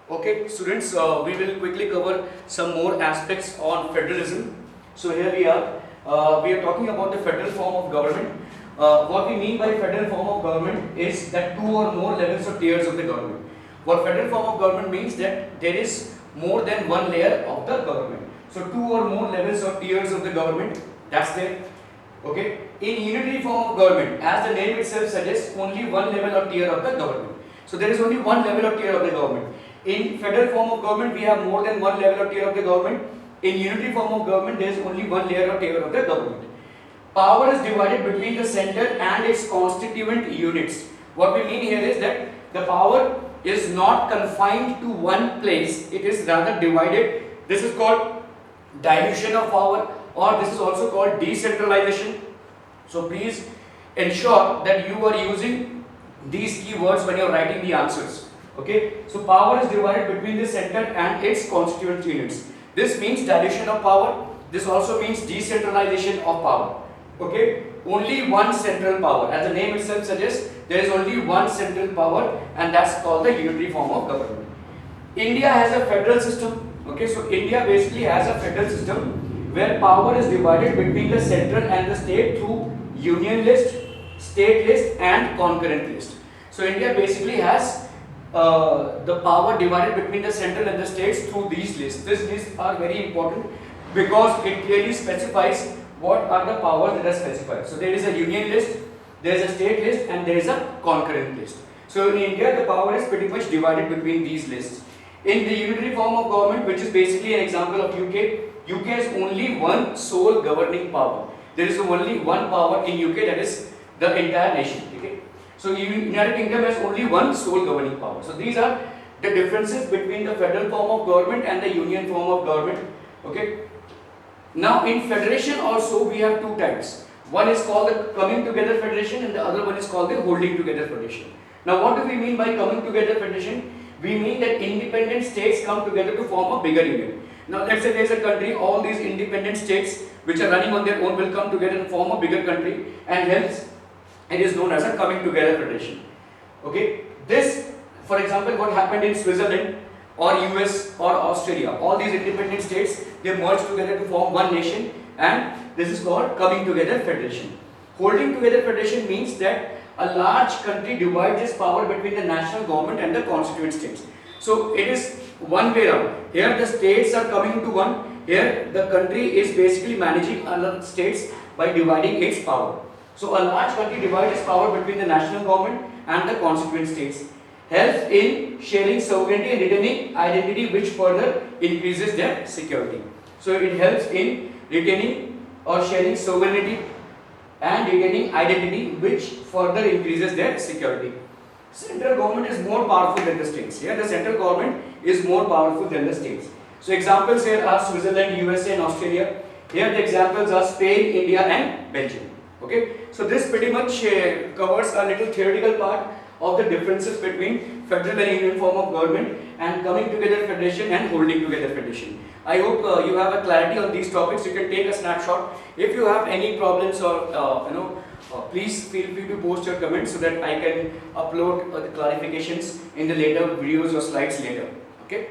Okay, students, we will quickly cover some more aspects on federalism. So here we are talking about the federal form of government. What we mean by federal form of government is that two or more levels or tiers of the government. What federal form of government means that there is more than one layer of the government. So two or more levels or tiers of the government, that's there. Okay, in unitary form of government, as the name itself suggests, only one level or tier of the government. So there is only one level or tier of the government. In federal form of government, we have more than one level or tier of the government. In unitary form of government, there is only one layer or tier of the government. Power is divided between the center and its constituent units. What we mean here is that the power is not confined to one place, it is rather divided. This is called dilution of power, or this is also called decentralization. So please ensure that you are using these keywords when you are writing the answers. Okay, so power is divided between the center and its constituent units. This means dilution of power. This also means decentralization of power. Okay, only one central power. As the name itself suggests, there is only one central power, and that's called the unitary form of government. India has a federal system. Okay, so India basically has a federal system where power is divided between the central and the state through union list, state list, and concurrent list. So India basically has the power divided between the central and the states through these lists. These lists are very important because it clearly specifies what are the powers that are specified. So there is a union list, there is a state list, and there is a concurrent list. So in India, the power is pretty much divided between these lists. In the unitary form of government, which is basically an example of UK, UK has only one sole governing power. There is only one power in UK, that is the entire nation. Okay? So United Kingdom has only one sole governing power. So these are the differences between the federal form of government and the union form of government. Okay. Now in federation also we have two types. One is called the coming together federation and the other one is called the holding together federation. Now what do we mean by coming together federation? We mean that independent states come together to form a bigger union. Now let's say there is a country, all these independent states which are running on their own will come together and form a bigger country, and hence it is known as a coming together federation. Okay, this, for example, what happened in Switzerland or US or Australia, all these independent states, they merged together to form one nation, and this is called coming together federation. Holding together federation means that a large country divides its power between the national government and the constituent states. So it is one way around. Here the states are coming into one. Here the country is basically managing other states by dividing its power. So a large country divides its power between the national government and the constituent states, helps in sharing sovereignty and retaining identity, which further increases their security. So it helps in retaining or sharing sovereignty and retaining identity, which further increases their security. Central government is more powerful than the states. Here the central government is more powerful than the states. So examples here are Switzerland, USA and Australia. Here the examples are Spain, India and Belgium. Okay, so this pretty much covers a little theoretical part of the differences between federal and union form of government and coming together federation and holding together federation. I hope you have a clarity on these topics. You can take a snapshot. If you have any problems or please feel free to post your comments so that I can upload the clarifications in the later videos or slides later. Okay.